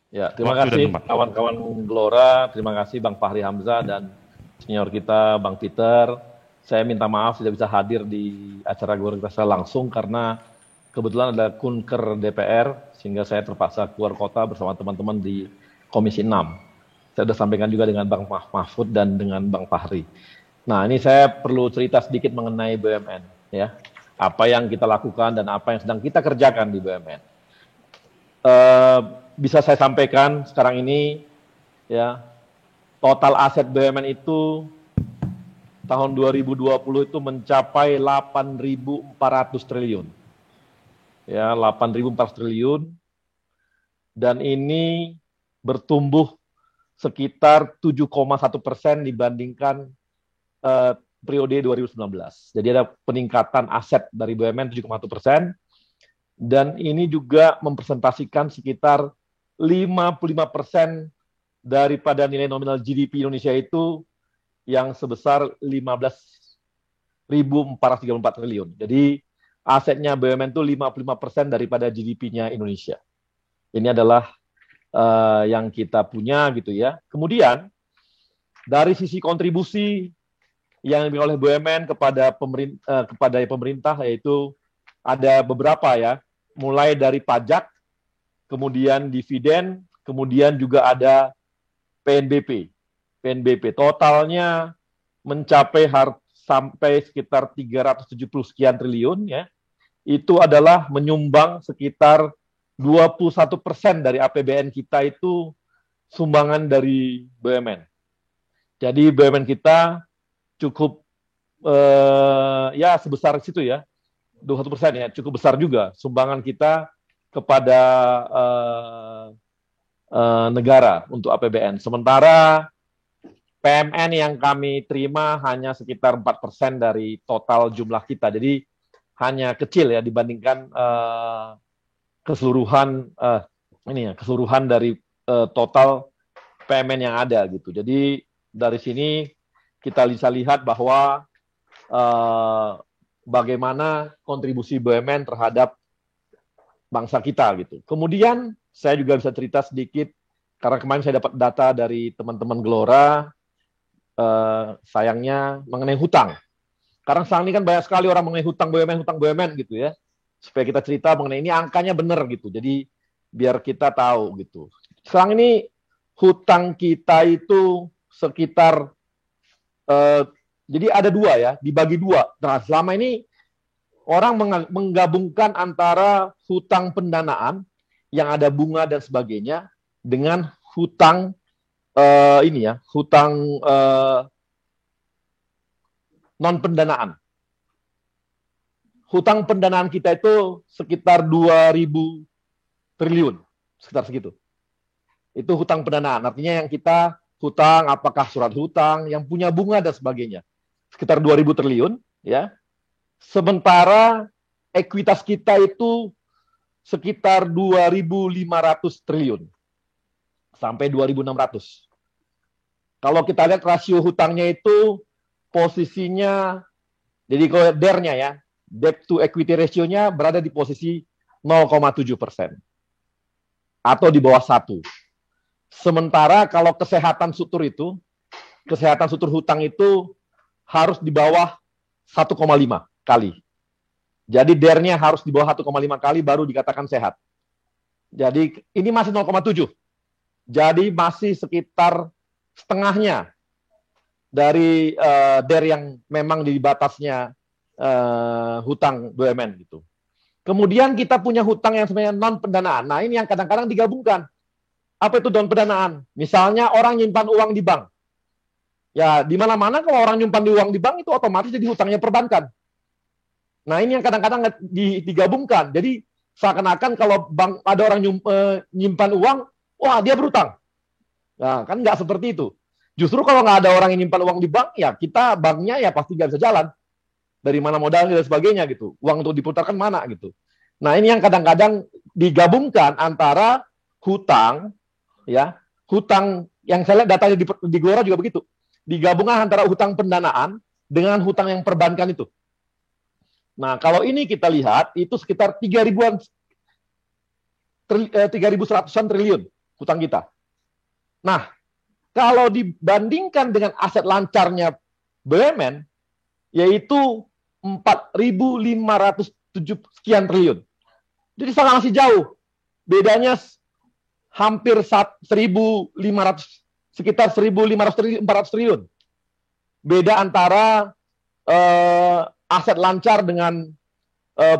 Ya, terima Waktu dan kasih tempat. kawan-kawan Gelora, terima kasih Bang Fahri Hamzah dan senior kita Bang Peter. Saya minta maaf tidak bisa hadir di acara Gelora Kita langsung karena kebetulan ada kunker DPR sehingga saya terpaksa keluar kota bersama teman-teman di Komisi 6. Saya sudah sampaikan juga dengan Bang Mahfud dan dengan Bang Fahri. Nah, ini saya perlu cerita sedikit mengenai BUMN ya. Apa yang kita lakukan dan apa yang sedang kita kerjakan di BUMN. Eh, Bisa saya sampaikan sekarang ini ya, total aset BUMN itu tahun 2020 itu mencapai 8.400 triliun. Ya, 8.400 triliun dan ini bertumbuh sekitar 7,1% dibandingkan periode 2019. Jadi ada peningkatan aset dari BUMN 7,1%. Dan ini juga mempresentasikan sekitar 55% daripada nilai nominal GDP Indonesia itu yang sebesar 15.434 triliun. Jadi asetnya BUMN itu 55% daripada GDP-nya Indonesia. Ini adalah yang kita punya gitu ya. Kemudian dari sisi kontribusi yang dimiliki oleh BUMN kepada pemerintah yaitu ada beberapa ya, mulai dari pajak, kemudian dividen, kemudian juga ada PNBP. PNBP totalnya mencapai sampai sekitar 370 sekian triliun ya. Itu adalah menyumbang sekitar 21% dari APBN kita itu sumbangan dari BUMN. Jadi BUMN kita cukup ya sebesar situ ya, 21% ya, cukup besar juga sumbangan kita kepada negara untuk APBN. Sementara PMN yang kami terima hanya sekitar 4% dari total jumlah kita. Jadi hanya kecil ya dibandingkan keseluruhan keseluruhan dari total PMN yang ada gitu. Jadi dari sini kita bisa lihat bahwa bagaimana kontribusi BUMN terhadap bangsa kita gitu. Kemudian saya juga bisa cerita sedikit karena kemarin saya dapat data dari teman-teman Gelora, sayangnya mengenai hutang. Karena sekarang ini kan banyak sekali orang mengenai hutang BUMN gitu ya. Supaya kita cerita mengenai ini angkanya benar gitu. Jadi biar kita tahu gitu. Sekarang ini hutang kita itu sekitar jadi ada dua ya, dibagi dua. Nah, selama ini orang menggabungkan antara hutang pendanaan yang ada bunga dan sebagainya dengan hutang hutang non pendanaan. Hutang pendanaan kita itu sekitar 2.000 triliun, sekitar segitu. Itu hutang pendanaan, artinya yang kita hutang apakah surat hutang yang punya bunga dan sebagainya. Sekitar 2.000 triliun ya. Sementara ekuitas kita itu sekitar 2.500 triliun sampai 2.600. Kalau kita lihat rasio hutangnya itu posisinya, jadi kalau DER-nya ya, debt to equity ratio-nya berada di posisi 0,7% atau di bawah 1. Sementara kalau kesehatan struktur hutang itu harus di bawah 1,5 kali. Jadi DER-nya harus di bawah 1,5 kali baru dikatakan sehat. Jadi ini masih 0,7. Jadi masih sekitar setengahnya dari DER yang memang di batasnya hutang BUMN gitu. Kemudian kita punya hutang yang sebenarnya non pendanaan. Nah, ini yang kadang-kadang digabungkan. Apa itu non pendanaan? Misalnya orang nyimpan uang di bank. Ya, di mana-mana kalau orang nyimpan uang di bank itu otomatis jadi hutangnya perbankan. Nah, ini yang kadang-kadang digabungkan. Jadi seakan-akan kalau bank ada orang nyimpan uang, wah dia berutang. Nah, kan nggak seperti itu. Justru kalau nggak ada orang yang nyimpan uang di bank, ya kita banknya ya pasti nggak bisa jalan. Dari mana modalnya dan sebagainya gitu. Uang untuk diputarkan mana gitu. Nah, ini yang kadang-kadang digabungkan antara hutang, ya, hutang yang saya lihat datanya di Gelora juga begitu. Digabungkan antara hutang pendanaan dengan hutang yang perbankan itu. Nah, kalau ini kita lihat itu sekitar 3.100-an triliun. hutang kita. Nah, kalau dibandingkan dengan aset lancarnya BUMN, yaitu 4.507 sekian triliun. Jadi sangat masih jauh. Bedanya hampir 1.500, sekitar 1.500 400 triliun. Beda antara aset lancar dengan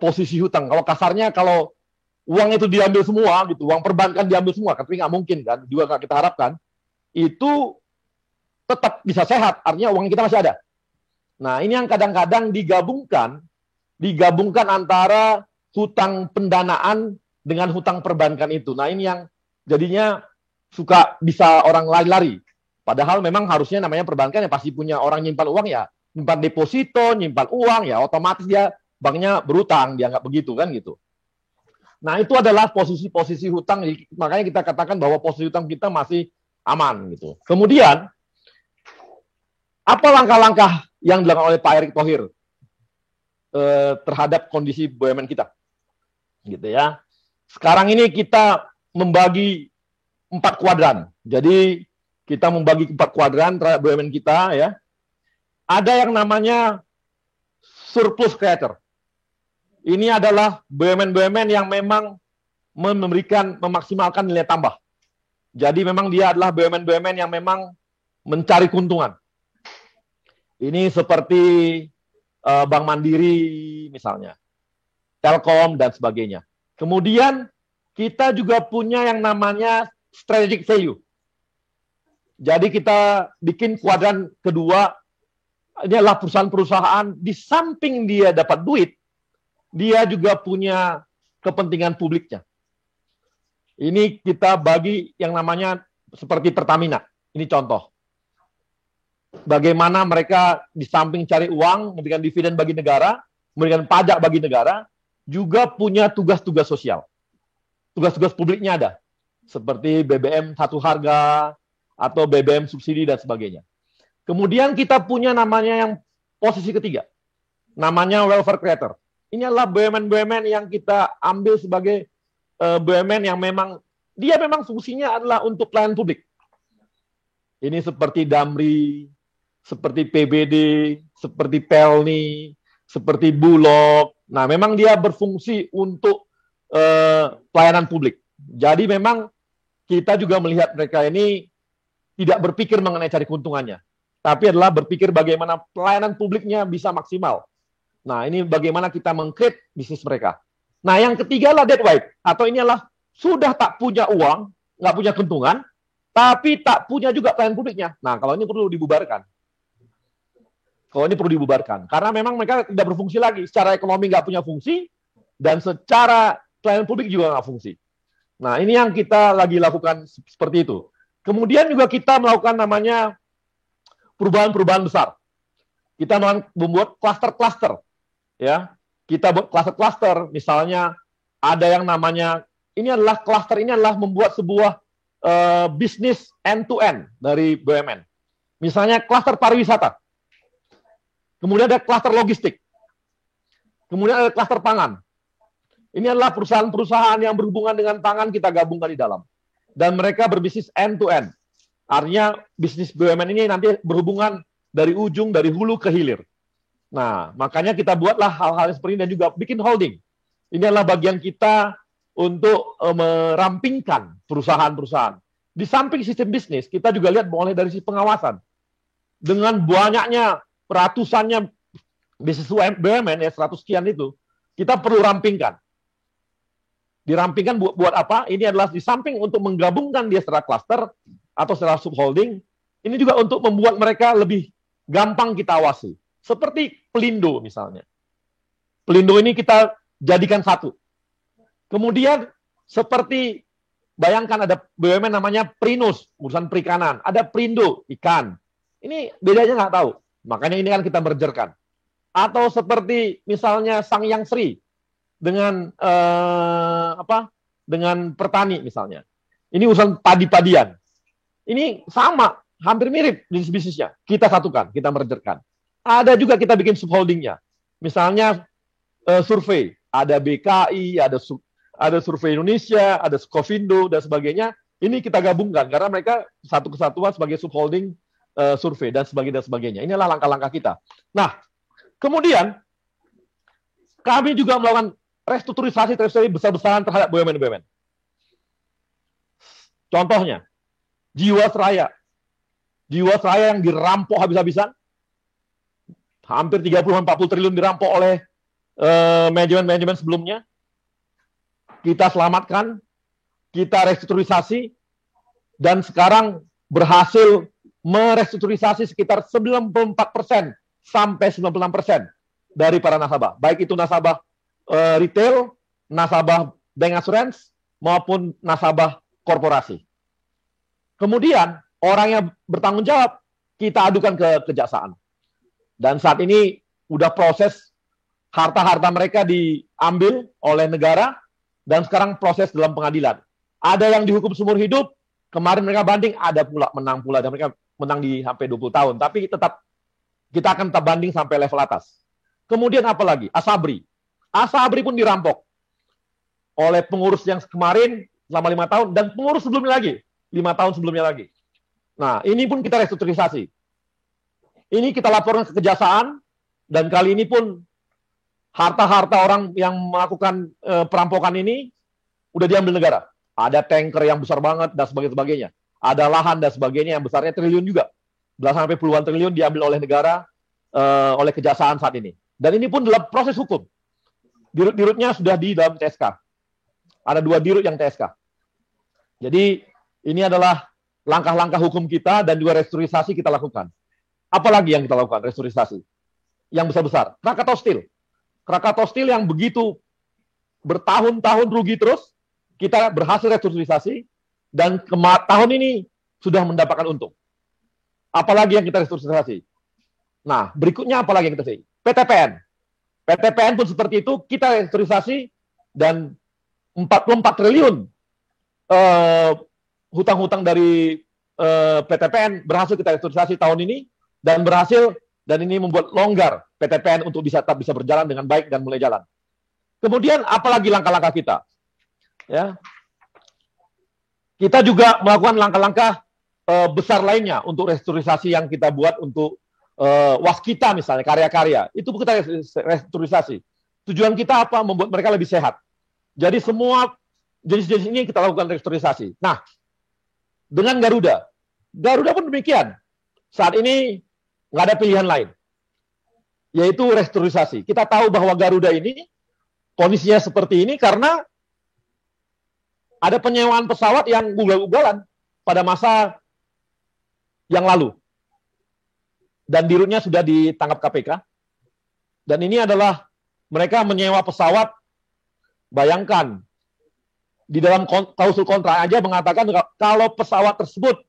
posisi hutang. Kalau kasarnya, kalau uang itu diambil semua, gitu, uang perbankan diambil semua, tapi nggak mungkin kan, juga nggak kita harapkan, itu tetap bisa sehat, artinya uang kita masih ada. Nah, ini yang kadang-kadang digabungkan antara hutang pendanaan dengan hutang perbankan itu. Nah, ini yang jadinya suka bisa orang lari-lari. Padahal memang harusnya namanya perbankan yang pasti punya orang nyimpan uang ya, nyimpan deposito, nyimpan uang ya, otomatis dia banknya berutang, dia nggak begitu kan gitu. Nah, itu adalah posisi-posisi hutang, makanya kita katakan bahwa posisi hutang kita masih aman gitu. Kemudian, apa langkah-langkah yang dilakukan oleh Pak Erick Thohir terhadap kondisi BUMN kita? Gitu ya. Sekarang ini kita membagi 4 kuadran. Jadi, kita membagi 4 kuadran terhadap BUMN kita ya. Ada yang namanya surplus creator. Ini adalah BUMN-BUMN yang memang memaksimalkan nilai tambah. Jadi memang dia adalah BUMN-BUMN yang memang mencari keuntungan. Ini seperti Bank Mandiri misalnya, Telkom dan sebagainya. Kemudian kita juga punya yang namanya strategic value. Jadi kita bikin kuadran kedua, ini adalah perusahaan-perusahaan di samping dia dapat duit, dia juga punya kepentingan publiknya. Ini kita bagi yang namanya seperti Pertamina. Ini contoh. Bagaimana mereka di samping cari uang, memberikan dividen bagi negara, memberikan pajak bagi negara, juga punya tugas-tugas sosial. Tugas-tugas publiknya ada. Seperti BBM satu harga, atau BBM subsidi dan sebagainya. Kemudian kita punya namanya yang posisi ketiga. Namanya welfare creator. Ini adalah BUMN-BUMN yang kita ambil sebagai BUMN yang memang dia memang fungsinya adalah untuk pelayanan publik. Ini seperti Damri, seperti PBD, seperti Pelni, seperti Bulog. Nah, memang dia berfungsi untuk pelayanan publik. Jadi memang kita juga melihat mereka ini tidak berpikir mengenai cari keuntungannya, tapi adalah berpikir bagaimana pelayanan publiknya bisa maksimal. Nah, ini bagaimana kita meng-create bisnis mereka. Nah, yang ketiga adalah dead weight, atau ini adalah sudah tak punya uang, nggak punya keuntungan, tapi tak punya juga pelayanan publiknya. Nah, kalau ini perlu dibubarkan. Karena memang mereka tidak berfungsi lagi. Secara ekonomi nggak punya fungsi, dan secara pelayanan publik juga nggak fungsi. Nah, ini yang kita lagi lakukan seperti itu. Kemudian juga kita melakukan namanya perubahan-perubahan besar. Kita membuat cluster-cluster. Ya, kita buat cluster-cluster, misalnya ada yang namanya, ini adalah cluster, ini adalah membuat sebuah bisnis end-to-end dari BUMN. Misalnya cluster pariwisata, kemudian ada cluster logistik, kemudian ada cluster pangan. Ini adalah perusahaan-perusahaan yang berhubungan dengan pangan kita gabungkan di dalam. Dan mereka berbisnis end-to-end. Artinya bisnis BUMN ini nanti berhubungan dari ujung, dari hulu ke hilir. Nah, makanya kita buatlah hal-hal seperti ini dan juga bikin holding. Ini adalah bagian kita untuk merampingkan perusahaan-perusahaan. Di samping sistem bisnis, kita juga lihat mulai dari sisi pengawasan. Dengan banyaknya, ratusannya bisnis BUMN, ya 100 sekian itu, kita perlu rampingkan. Dirampingkan buat apa? Ini adalah di samping untuk menggabungkan dia secara cluster atau secara subholding, ini juga untuk membuat mereka lebih gampang kita awasi. Seperti Pelindo misalnya. Pelindo ini kita jadikan satu. Kemudian seperti bayangkan ada BUMN namanya Prinus, urusan perikanan. Ada Prindo, ikan. Ini bedanya nggak tahu. Makanya ini kan kita mergerkan. Atau seperti misalnya Sangyang Sri dengan dengan Pertani misalnya. Ini urusan padi-padian. Ini sama, hampir mirip jenis bisnisnya. Kita satukan, kita mergerkan. Ada juga kita bikin subholdingnya. Misalnya survei, ada BKI, ada Survei Indonesia, ada Skovindo dan sebagainya. Ini kita gabungkan karena mereka satu kesatuan sebagai subholding survei dan sebagainya. Inilah langkah-langkah kita. Nah, kemudian kami juga melakukan restrukturisasi besar-besaran terhadap BUMN-BUMN. Contohnya, Jiwasraya. Jiwasraya yang dirampok habis-habisan, hampir 30-40 triliun dirampok oleh manajemen-manajemen sebelumnya. Kita selamatkan, kita restrukturisasi, dan sekarang berhasil merestrukturisasi sekitar 94% sampai 96% dari para nasabah. Baik itu nasabah retail, nasabah bank assurance, maupun nasabah korporasi. Kemudian, orang yang bertanggung jawab, kita adukan ke kejaksaan. Dan saat ini udah proses harta-harta mereka diambil oleh negara, dan sekarang proses dalam pengadilan. Ada yang dihukum seumur hidup, kemarin mereka banding, ada pula menang pula, dan mereka menang di sampai 20 tahun. Tapi tetap kita akan tetap banding sampai level atas. Kemudian apa lagi? Asabri. Asabri pun dirampok oleh pengurus yang kemarin selama 5 tahun, dan pengurus sebelumnya lagi, 5 tahun sebelumnya lagi. Nah, ini pun kita restrukturisasi. Ini kita laporkan ke kejaksaan, dan kali ini pun harta-harta orang yang melakukan perampokan ini udah diambil negara. Ada tanker yang besar banget dan sebagainya. Ada lahan dan sebagainya yang besarnya triliun juga. Belasan sampai puluhan triliun diambil oleh negara, oleh kejaksaan saat ini. Dan ini pun dalam proses hukum. Dirut-dirutnya sudah di dalam TSK. Ada 2 dirut yang TSK. Jadi ini adalah langkah-langkah hukum kita dan juga restrukturisasi kita lakukan. Apalagi yang kita lakukan restrukturisasi? Yang besar-besar. Krakatau Steel. Krakatau Steel yang begitu bertahun-tahun rugi terus, kita berhasil restrukturisasi, dan tahun ini sudah mendapatkan untung. Apalagi yang kita restrukturisasi? Nah, berikutnya apalagi yang kita restrukturisasi? PTPN. PTPN pun seperti itu, kita restrukturisasi, dan 44 triliun hutang-hutang dari PTPN berhasil kita restrukturisasi tahun ini, dan berhasil, dan ini membuat longgar PTPN untuk tetap bisa berjalan dengan baik dan mulai jalan. Kemudian apalagi langkah-langkah kita? Ya, kita juga melakukan langkah-langkah besar lainnya untuk restrukturisasi yang kita buat untuk waskita misalnya, karya-karya. Itu kita restrukturisasi. Tujuan kita apa? Membuat mereka lebih sehat. Jadi semua jenis-jenis ini kita lakukan restrukturisasi. Nah, dengan Garuda pun demikian. Saat ini nggak ada pilihan lain, yaitu restrukturisasi. Kita tahu bahwa Garuda ini kondisinya seperti ini karena ada penyewaan pesawat yang ugal-ugalan pada masa yang lalu. Dan dirutnya sudah ditangkap KPK. Dan ini adalah mereka menyewa pesawat, bayangkan, di dalam klausul kontrak aja mengatakan kalau pesawat tersebut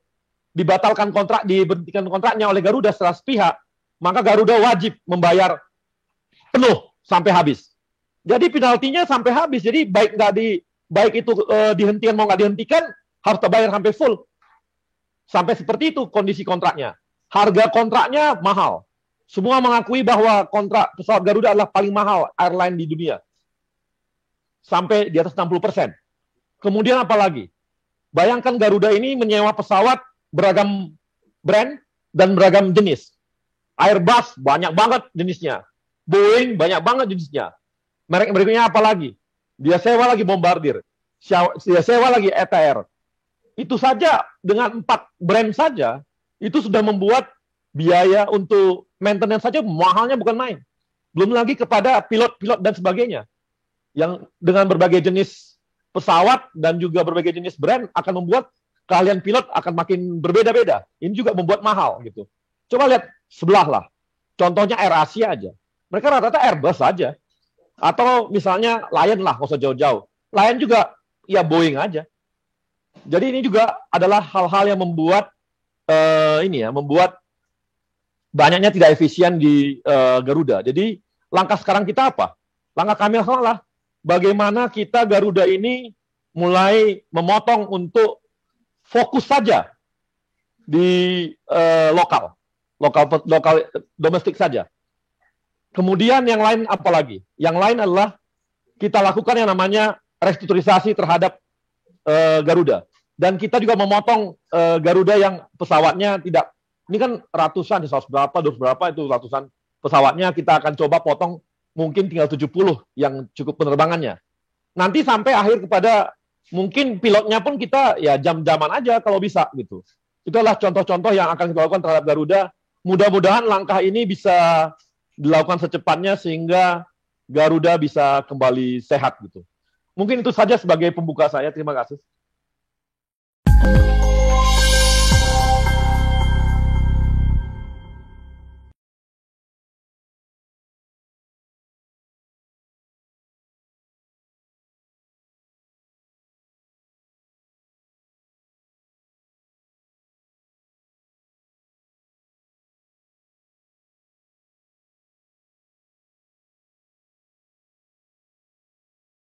dibatalkan kontrak, diberhentikan kontraknya oleh Garuda secara sepihak, maka Garuda wajib membayar penuh sampai habis. Jadi penaltinya sampai habis. Jadi baik itu dihentikan mau nggak dihentikan, harus terbayar sampai full. Sampai seperti itu kondisi kontraknya. Harga kontraknya mahal. Semua mengakui bahwa kontrak pesawat Garuda adalah paling mahal airline di dunia. Sampai di atas 60%. Kemudian apa lagi? Bayangkan Garuda ini menyewa pesawat beragam brand dan beragam jenis. Airbus banyak banget jenisnya. Boeing banyak banget jenisnya. Merek berikutnya apa lagi? Dia sewa lagi Bombardier. Dia sewa lagi ETR. Itu saja dengan 4 brand saja, itu sudah membuat biaya untuk maintenance saja mahalnya bukan main. Belum lagi kepada pilot-pilot dan sebagainya. Yang dengan berbagai jenis pesawat dan juga berbagai jenis brand akan membuat keahlian pilot akan makin berbeda-beda. Ini juga membuat mahal gitu. Coba lihat sebelah lah. Contohnya AirAsia aja. Mereka rata-rata Airbus saja. Atau misalnya Lion lah, nggak usah jauh-jauh. Lion juga ya Boeing aja. Jadi ini juga adalah hal-hal yang membuat membuat banyaknya tidak efisien di Garuda. Jadi langkah sekarang kita apa? Langkah kami adalah bagaimana kita Garuda ini mulai memotong untuk fokus saja di lokal domestik saja. Kemudian yang lain apa lagi? Yang lain adalah kita lakukan yang namanya restrukturisasi terhadap Garuda. Dan kita juga memotong Garuda yang pesawatnya tidak, ini kan ratusan, 100 berapa, 200 berapa, itu ratusan pesawatnya kita akan coba potong, mungkin tinggal 70 yang cukup penerbangannya. Nanti sampai akhir kepada mungkin pilotnya pun kita ya jam-jaman aja kalau bisa gitu. Itulah contoh-contoh yang akan kita lakukan terhadap Garuda. Mudah-mudahan langkah ini bisa dilakukan secepatnya sehingga Garuda bisa kembali sehat gitu. Mungkin itu saja sebagai pembuka saya. Terima kasih.